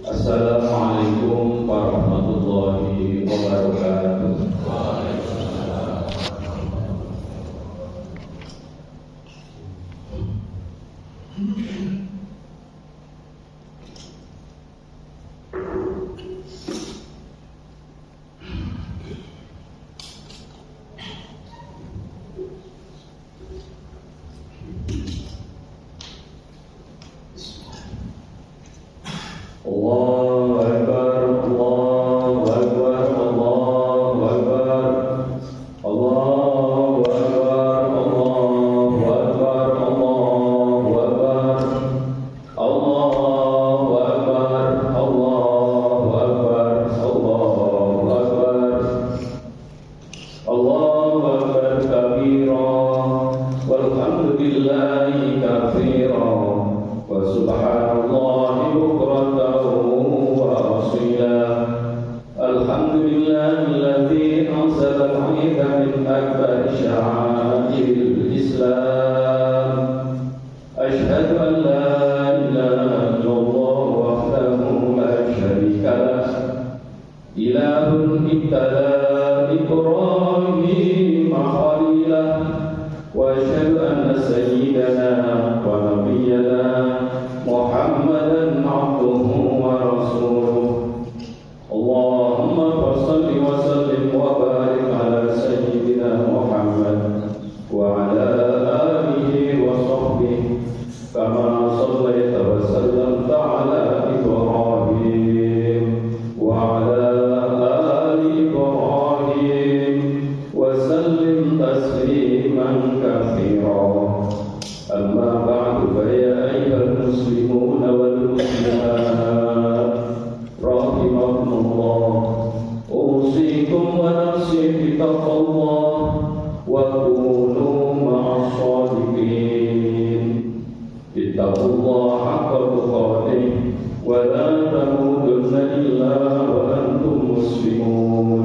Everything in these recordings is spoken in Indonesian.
Assalamualaikum warahmatullahi wabarakatuh. Allahu Akbar, Allahu Akbar, Allahu Akbar, Allahu Akbar, Allahu Akbar, Allahu Akbar, Allahu Akbar, Allahu Akbar, Allahu Akbar, Allahu Akbar kabira, walhamdulillahi katsira, wa subhanallahi bukratan الحمد لله الذي أنزل العيد من أكبر شعائر الإسلام أشهد أن لا إله إلا الله وحده لا شريك له إله ابتلى إبراهيم خليله وأشهد أن سيدنا ونبينا محمدا عبده ورسوله اللهم صل وسلم وبارك على سيدنا محمد وعلى آله وصحبه كما صليت وسلمت على إبراهيم وعلى آل إبراهيم وسلم تسليما كثيرا أما بعد فيا أيها المسلمون والمسلمات رحمكم الله أوصيكم ونفسي بتقوى الله وكونوا مع الصادقين اتقوا الله حق تقاته ولا تموتن إلا وأنتم مسلمون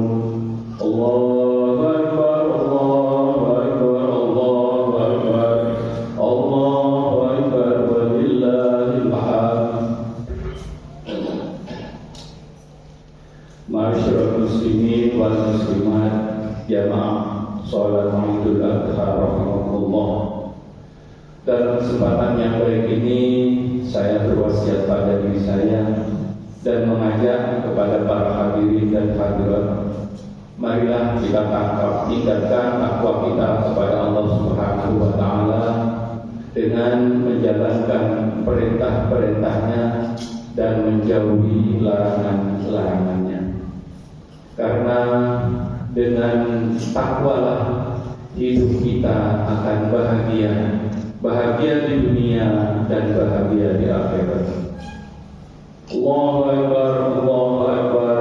الله أكبر الله أكبر الله أكبر الله أكبر ولله الحمد. Ma'asyiral muslimin wal muslimat, jamaah salat Idul Adha rahimakumullah. Dalam kesempatan yang baik ini saya berwasiat pada diri saya dan mengajak kepada para hadirin dan hadirat, marilah kita tingkatkan takwa kita kepada Allah Subhanahu wa taala dengan menjalankan perintah-perintahnya dan menjauhi larangan-larangannya. Karena dengan takwalah hidup kita akan bahagia di dunia dan bahagia di akhirat. Allahu Akbar, Allahu Akbar,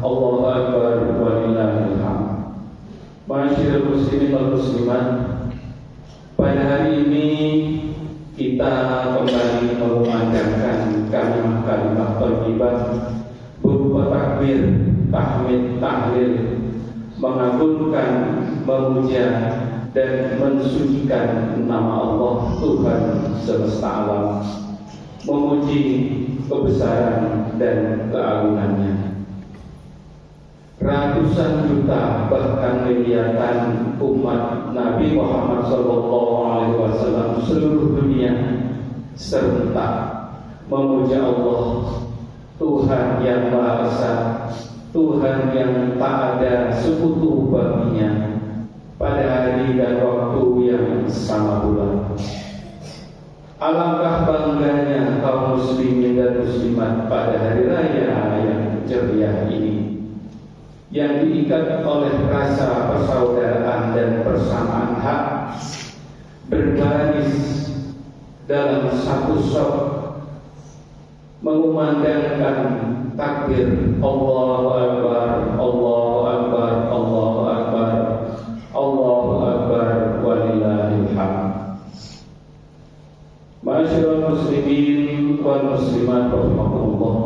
Allahu Akbar, walillahil hamd. Ma'asyiral muslimin wal muslimat, pada hari ini kita kembali mengumandangkan kalimat-kalimat thayyibah berupa takbir, tahmid, tahlil, mengagungkan, memuja dan mensucikan nama Allah Tuhan semesta alam, memuji kebesaran dan keagungannya. Ratus ratusan juta bahkan miliaran umat Nabi Muhammad SAW seluruh dunia serentak memuja Allah, Tuhan yang Maha Esa, Tuhan yang tak ada sekutu baginya, pada hari dan waktu yang sama pula. Alangkah bangganya kaum muslimin dan muslimat pada hari raya yang ceria ini, yang diikat oleh rasa persaudaraan dan persamaan hak, berbaris dalam satu saf, mengumandangkan takbir Allahu Akbar, Allahu Akbar, Allahu Akbar, Allahu Akbar, walillahil hamd. Ma'asyiral muslimin wal muslimat rahimakumullah.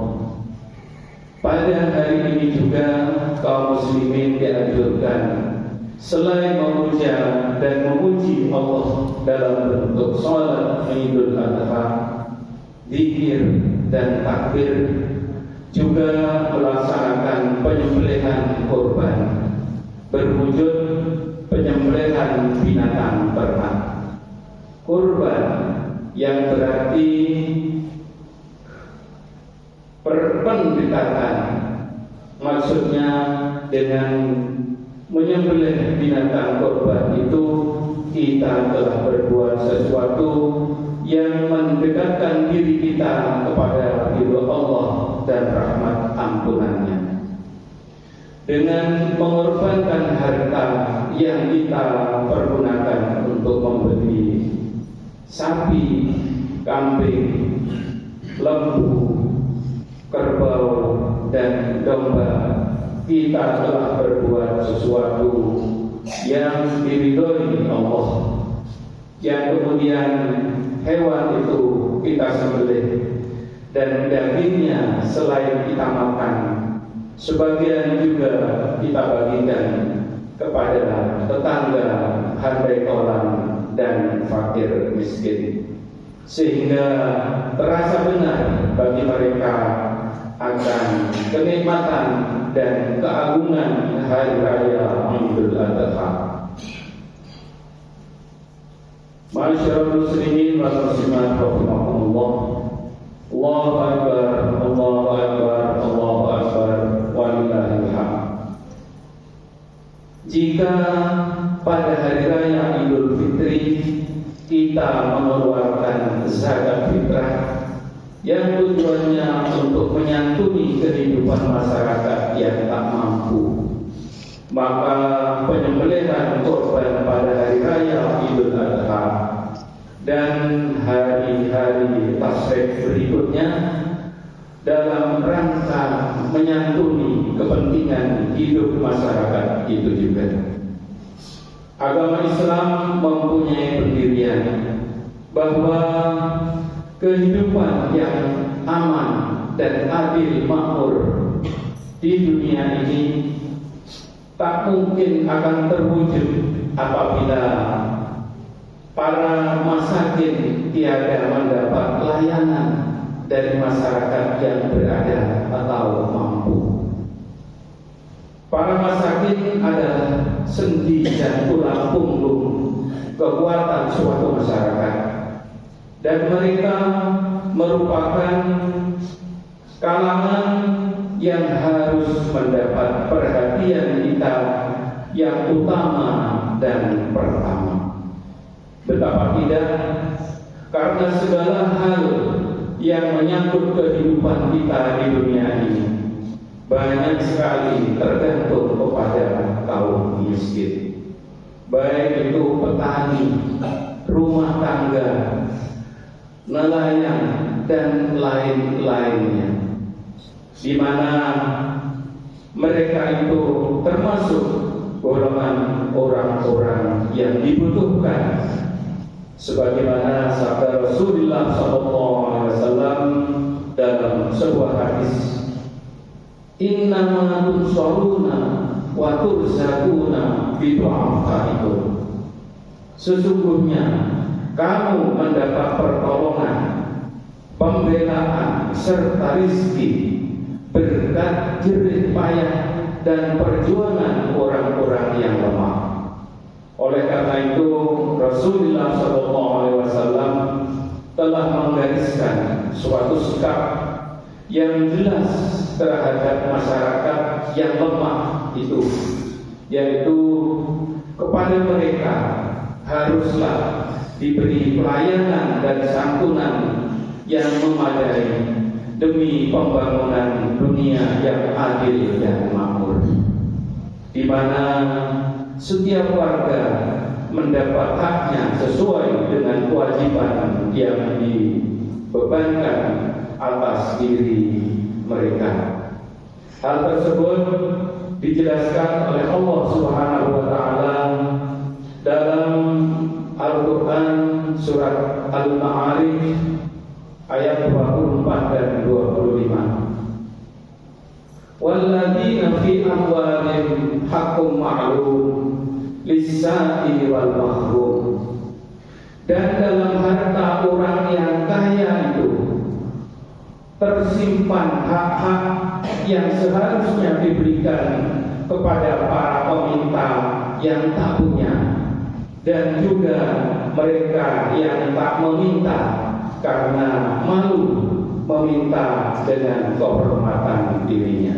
Pada hari ini juga kaum muslimin dianjurkan selain memuja dan memuji Allah dalam bentuk salat Idul Adha, zikir dan takbir, juga melaksanakan penyembelihan kurban berwujud penyembelihan binatang ternak. Kurban yang berarti pendekatan, maksudnya dengan menyembelih binatang kurban itu kita telah berbuat sesuatu yang mendekatkan diri kita kepada ridho Allah dan rahmat ampunannya. Dengan mengorbankan harta yang kita pergunakan untuk membeli sapi, kambing, lembu, kerbau, dan domba, kita telah berbuat sesuatu yang diridhoi Allah, yang kemudian hewan itu kita sembelih dan dagingnya selain kita makan, sebagian juga kita bagikan kepada tetangga, handai tolan, dan fakir miskin, sehingga terasa benar bagi mereka akan kenikmatan dan keagungan hari raya Idul Adha. Ma'asyiral muslimin wal muslimat rahimakumullah. Allahu Akbar, Allahu Akbar, Allahu Akbar, walillahil hamd. Jika pada hari raya Idul Fitri kita mengeluarkan zakat fitrah yang tujuannya untuk menyantuni kehidupan masyarakat yang tak mampu, maka penyembelihan kurban pada hari raya Idul Adha dan hari-hari tasyrik berikutnya dalam rangka menyantuni kepentingan hidup masyarakat itu juga. Agama Islam mempunyai pendirian bahwa kehidupan yang aman dan adil makmur di dunia ini tak mungkin akan terwujud apabila para masakin tiada mendapat layanan dari masyarakat yang berada atau mampu. Para masakin adalah sendi dan tulang punggung kekuatan suatu masyarakat, dan mereka merupakan kalangan yang harus mendapat perhatian kita yang utama dan pertama. Betapa tidak, karena segala hal yang menyangkut kehidupan kita di dunia ini banyak sekali tergantung kepada kaum miskin, baik itu petani, rumah tangga, nelayan, dan lain-lainnya, di mana mereka itu termasuk golongan orang-orang yang dibutuhkan, sebagaimana sabda Rasulullah SAW dalam sebuah hadis, innama tunsaruna wa turzaquna bi du'afaikum. Sesungguhnya kamu mendapat pertolongan, pembelaan serta rizki berkat jerih payah dan perjuangan orang-orang yang lemah. Oleh karena itu, Rasulullah SAW telah menggariskan suatu sikap yang jelas terhadap masyarakat yang lemah itu, yaitu kepada mereka haruslah diberi pelayanan dan santunan yang memadai demi pembangunan dunia yang adil dan makmur, di mana setiap warga mendapat haknya sesuai dengan kewajiban yang dibebankan atas diri mereka. Hal tersebut dijelaskan oleh Allah Subhanahu wa taala dalam Al-Qur'an surat Al-Ma'arij ayat 24 dan 25. Walladzina fi amwalihim haqqun ma'lum lis-sa'ili wal mahrum. Dan dalam harta orang yang kaya itu tersimpan hak-hak yang seharusnya diberikan kepada para peminta yang tak punya, dan juga mereka yang tak meminta karena malu meminta dengan kehormatan dirinya.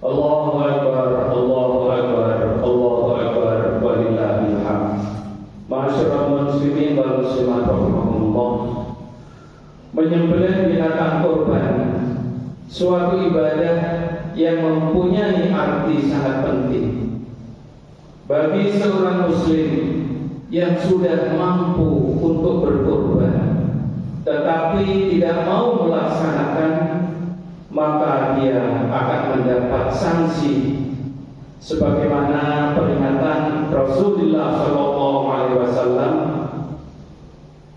Allahu Akbar, Allahu Akbar, Allahu Akbar, walillahil hamd. Ma'asyiral muslimin wal muslimat rahimakumullah. Menyembelih binatang kurban suatu ibadah yang mempunyai arti sangat penting bagi seorang muslim yang sudah mampu untuk berkorban tetapi tidak mau melaksanakan, maka dia akan mendapat sanksi sebagaimana peringatan Rasulullah SAW,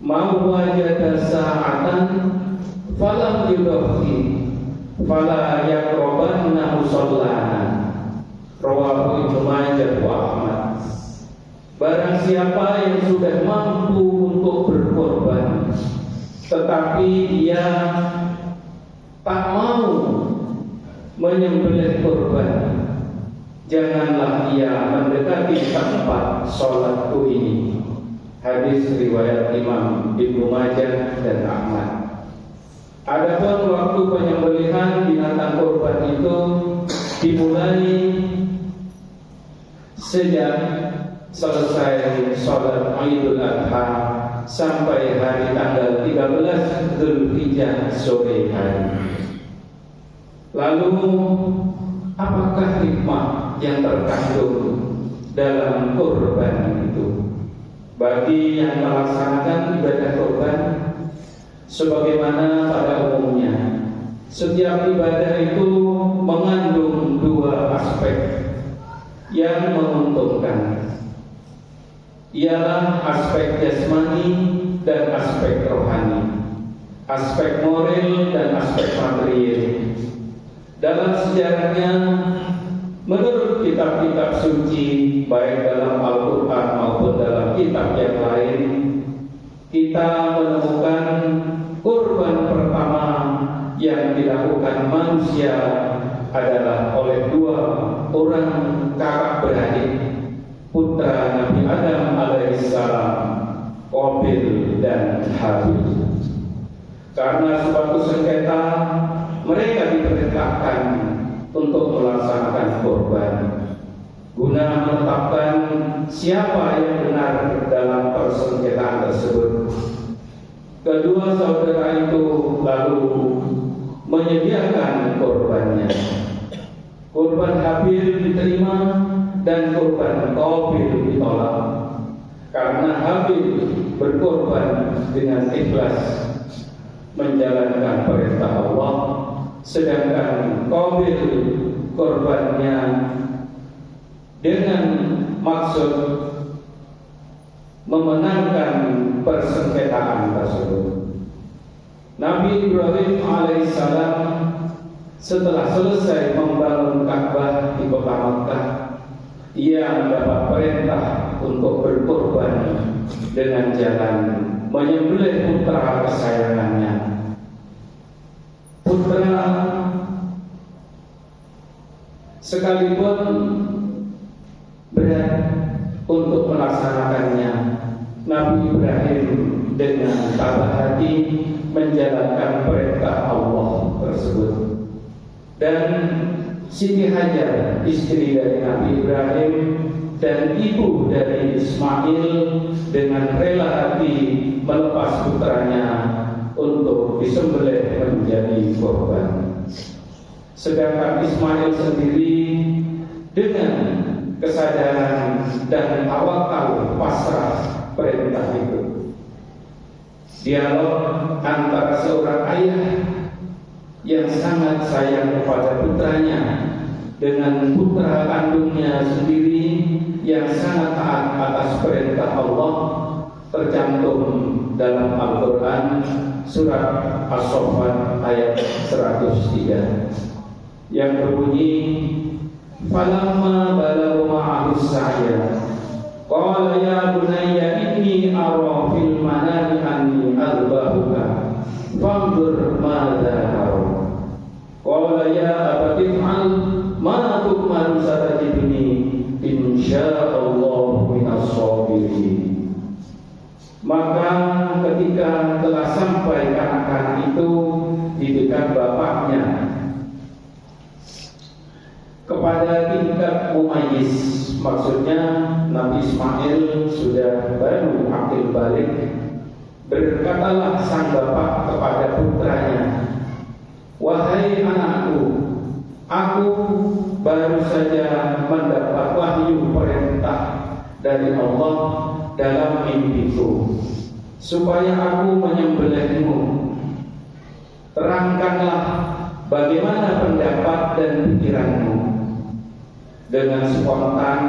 "Man wajada sa'atan falam yudhi fala yaqrabanna musallana." Rawahu Ibnu Majah wa Ahmad. Barang siapa yang sudah mampu untuk berkorban tetapi dia tak mau menyembelih korban, janganlah ia mendekati tempat sholatku ini. Hadis riwayat Imam Ibnu Majah dan Ahmad. Adapun waktu penyembelihan binatang korban itu dimulai sejak selesai sholat Idul Adha sampai hari tanggal 13 Dzulhijjah sore hari. Lalu apakah hikmah yang terkandung dalam kurban itu bagi yang melaksanakan ibadah kurban? Sebagaimana pada umumnya setiap ibadah itu mengandung dua aspek yang menguntungkan, ialah aspek jasmani dan aspek rohani, aspek moral dan aspek material. Dalam sejarahnya, menurut kitab-kitab suci, baik dalam Al-Quran maupun dalam kitab yang lain, kita menemukan kurban pertama yang dilakukan manusia adalah oleh dua orang kakak beradik, putra Nabi Adam alaihissalam, Qabil dan Habil. Karena suatu sengketa, mereka diperintahkan untuk melaksanakan kurban guna menetapkan siapa yang benar dalam persengketaan tersebut. Kedua saudara itu lalu menyediakan kurbannya. Kurban Habil diterima dan kurban Qabil ditolak, karena Habil berkorban dengan ikhlas menjalankan perintah Allah, sedangkan Qabil korbannya dengan maksud memenangkan persengketaan tersebut. Nabi Ibrahim alaihissalam setelah selesai membangun Ka'bah di kota Makkah, ia mendapat perintah untuk berkorban dengan jalan menyembelih putra kesayangannya. putra sekalipun berat untuk melaksanakannya, Nabi Ibrahim dengan tabah hati menjalankan perintah Allah tersebut. Dan Siti Hajar, istri dari Nabi Ibrahim dan ibu dari Ismail, dengan rela hati melepas putranya untuk disembelih menjadi korban. Sedangkan Ismail sendiri dengan kesadaran dan tawakal pasrah perintah itu. Dialog antara seorang ayah yang sangat sayang kepada putranya dengan putra kandungnya sendiri yang sangat taat atas perintah Allah tercantum dalam Al-Quran surat As-Saffat ayat 103 yang berbunyi, falamma balagha ma'ahu sa'ya qala ya bunayya inni ara fil manami anni adbahuka fanzur madza tara qala ya abati if'al ma tu'maru satajiduni insyaallahu minas sabirin. Maka ketika telah sampai anak-anak itu di dekat bapaknya kepada tingkat mumayyiz, maksudnya Nabi Ismail sudah baru akil balik, berkatalah sang bapak kepada putranya, wahai anakku, aku baru saja mendapat wahyu perintah dari Allah dalam mimpiku supaya aku menyembelihmu. Terangkanlah bagaimana pendapat dan pikiranmu. Dengan spontan,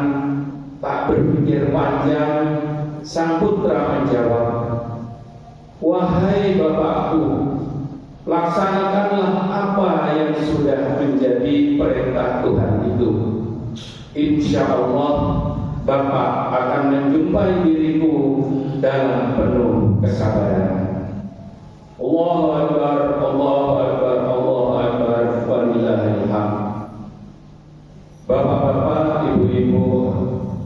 tak berpikir panjang, sang putra menjawab, wahai bapakku, laksanakanlah apa yang sudah menjadi perintah Tuhan itu. Insya Allah Bapak akan menjumpai diriku dalam penuh kesabaran. Allahu Akbar, Allahu Akbar, Allahu Akbar, walillahil hamd. Bapak-bapak, ibu-ibu,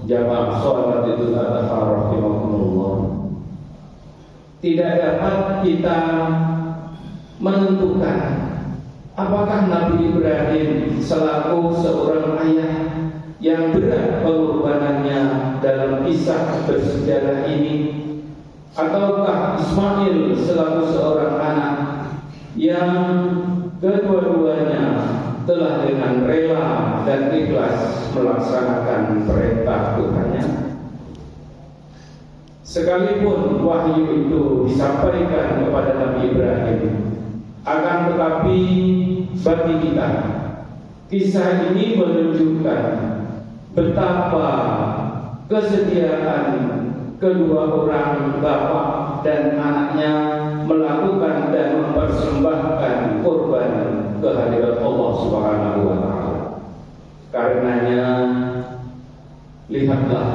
jamaah sholat Idul Adha rahimakumullah. Tidak dapat kita menentukan apakah Nabi Ibrahim selaku seorang ayah yang berat pengorbanannya dalam kisah bersejarah ini, ataukah Ismail selaku seorang anak yang kedua-duanya telah dengan rela dan ikhlas melaksanakan perintah Tuhannya. Sekalipun wahyu itu disampaikan kepada Nabi Ibrahim, akan tetapi bagi kita kisah ini menunjukkan betapa kesediaan kedua orang bapak dan anaknya melakukan dan mempersembahkan korban kehadirat Allah Subhanahu wa taala. Karenanya lihatlah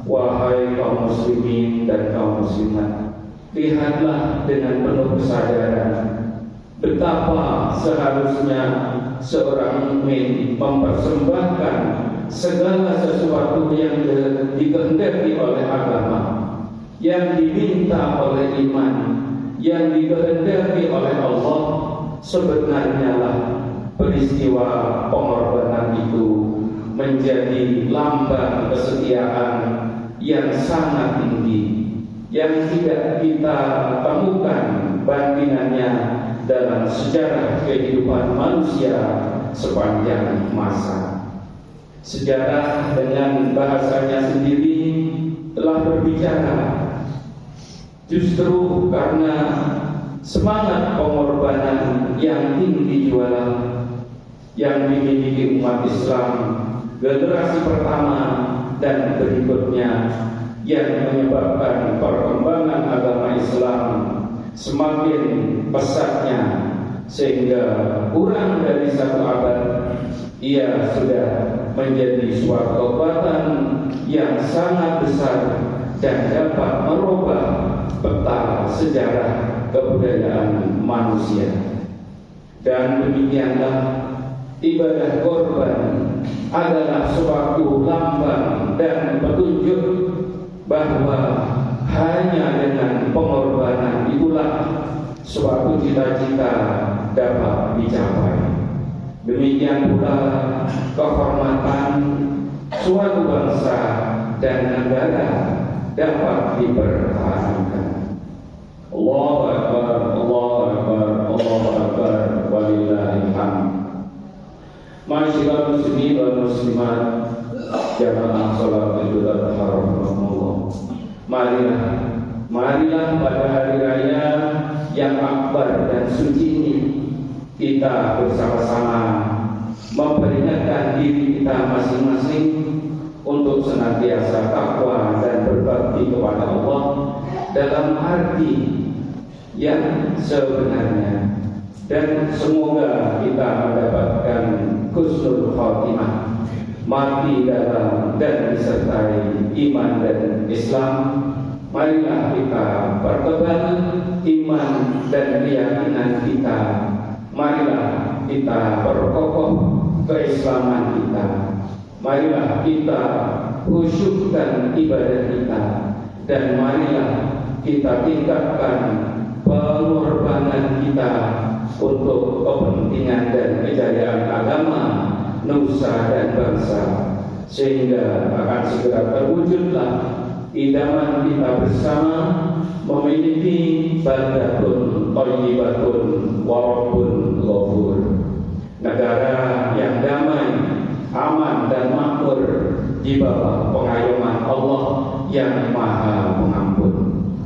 wahai kaum muslimin dan kaum muslimat, lihatlah dengan penuh kesadaran betapa seharusnya seorang mukmin mempersembahkan segala sesuatu yang dikehendaki oleh agama, yang diminta oleh iman, yang dikehendaki oleh Allah. Sebenarnya lah peristiwa pengorbanan itu menjadi lambang kesetiaan yang sangat tinggi, yang tidak kita temukan bandingannya dalam sejarah kehidupan manusia sepanjang masa. Sejarah dengan bahasanya sendiri telah berbicara, justru karena semangat pengorbanan yang tinggi jualan yang dimiliki umat Islam generasi pertama dan berikutnya, yang menyebabkan perkembangan agama Islam semakin pesatnya, sehingga kurang dari 1 abad ia sudah menjadi suatu kekuatan yang sangat besar dan dapat merubah peta sejarah kebudayaan manusia. Dan demikianlah ibadah korban adalah suatu lambang dan petunjuk bahwa hanya dengan pengorbanan itulah suatu cita-cita dapat dicapai. Demikian pula kehormatan suatu bangsa dan negara dapat dipertahankan. Allahu Akbar, Allahu Akbar, Allahu Akbar, walillahil hamd. Ma'asyiral muslimin wal muslimat, jamaah salat Idul Adha rahimakumullah. Marilah pada hari raya yang akbar dan suci ini kita bersama-sama memperingatkan diri kita masing-masing untuk senantiasa takwa dan berbakti kepada Allah dalam arti yang sebenarnya, dan semoga kita mendapatkan husnul khotimah, mati dalam dan disertai iman dan Islam. Marilah kita pertebal iman dan keyakinan kita. Marilah kita perkokoh keislaman kita. Marilah kita khusyukkan ibadah kita, dan marilah kita tingkatkan pengorbanan kita untuk kepentingan dan kejayaan agama, nusa dan bangsa, sehingga akan segera terwujudlah idaman kita bersama memiliki baldatun thayyibatun wa rabbun ghafur, negara yang damai, aman dan makmur di bawah pengayoman Allah yang Maha Pengampun.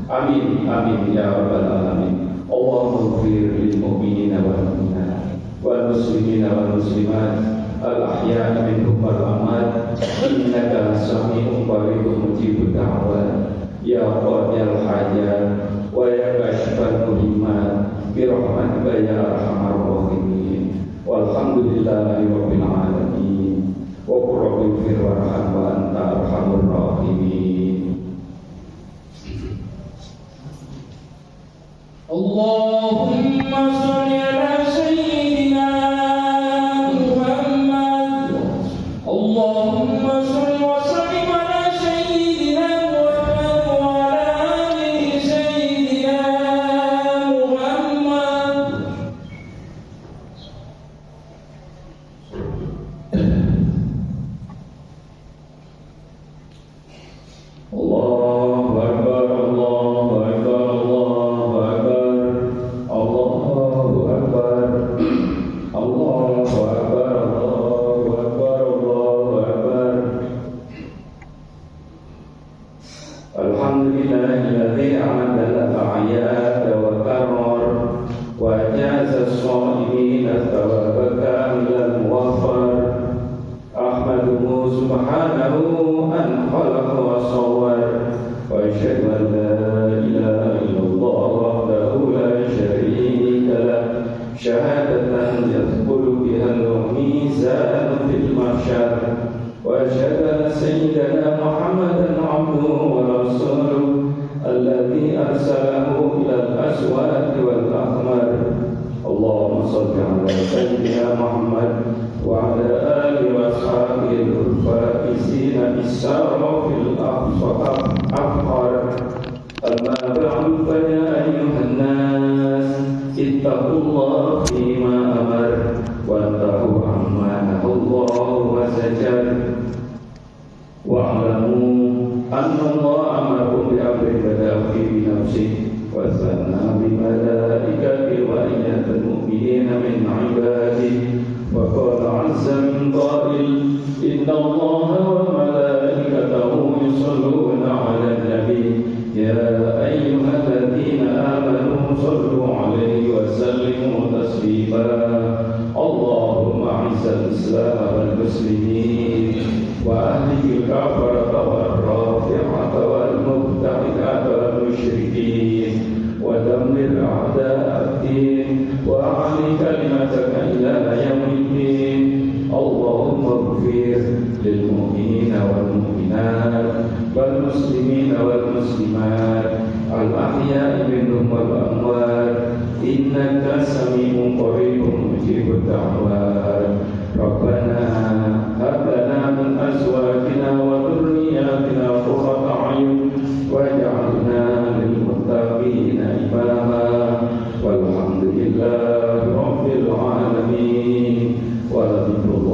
Amin, amin ya rabbal alamin. Allahumma ighfir lil mu'minina wal mu'minat wal muslimina wal muslimat al ahya'i minhum wal amwat innaka sami'un qaribun mujibud da'wat ya qadiyal hajat wa ya kashifal muhimmat bi rahmatika ya arhamar rahimin. Walhamdulillahi rabbil alamin. Wa qur rabbi ighfir warham wa anta arhamur rahimin. Allahumma sholli ala sayyidina Muhammad. Allahumma sholli wa sallim ala sayyidina Muhammad wa ala ali sayyidina Muhammad. Allahu Akbar, Allahu Akbar, Allahu Akbar, Allahu Akbar, Allahu Akbar, Allahu Akbar, Allahu Akbar. Alhamdulillahilladzi a'adala al-a'yad wa karrar wa jaza as-sha'imina thawaba kamilan muwaffar. Ahmaduhu subhanahu an khalaqa wa sawwar wa asyhadu an la ilaha illallah wahdahu la syarika lah syahadatan yadkhulu biha al-mizan fil mahsyar wa asyhadu anna sayyidana Muhammadan abduhu wa rasuluhu alladzi arsalahu ila al-aswaq wal aqmar. Allahumma shalli ala sayyidina Muhammad wa ala alihi wa ashabihi al-faizina bis-sarafil afqar. Amma ba'du fa ya ayyuhan nas ittaqullaha fima amar wa tahu amma nahallahu wa zajar wa alamu anna Allah amarakum bi amrin bada'a fi nafsihi wa sanna bi malaikatihi wa iyyatul mu'minina min 'ibadihi wa qala 'azza min qa'il inna Allaha wa malaikatahu yusalluna 'alan nabi ya ayyuhalladzina amanu sallu 'alaihi wa sallimu taslima. Allahumma 'izzal islam wal muslimin wa ahlikil kafarata wal rafi'ata wal mubtadi'ata wal musyrikin wa dammir a'da'ad din wa 'ali kalimat الدعوات ربنا هب لنا من أزواجنا وذرياتنا قرة أعين واجعلنا للمتقين إماما والحمد لله رب العالمين ولذكر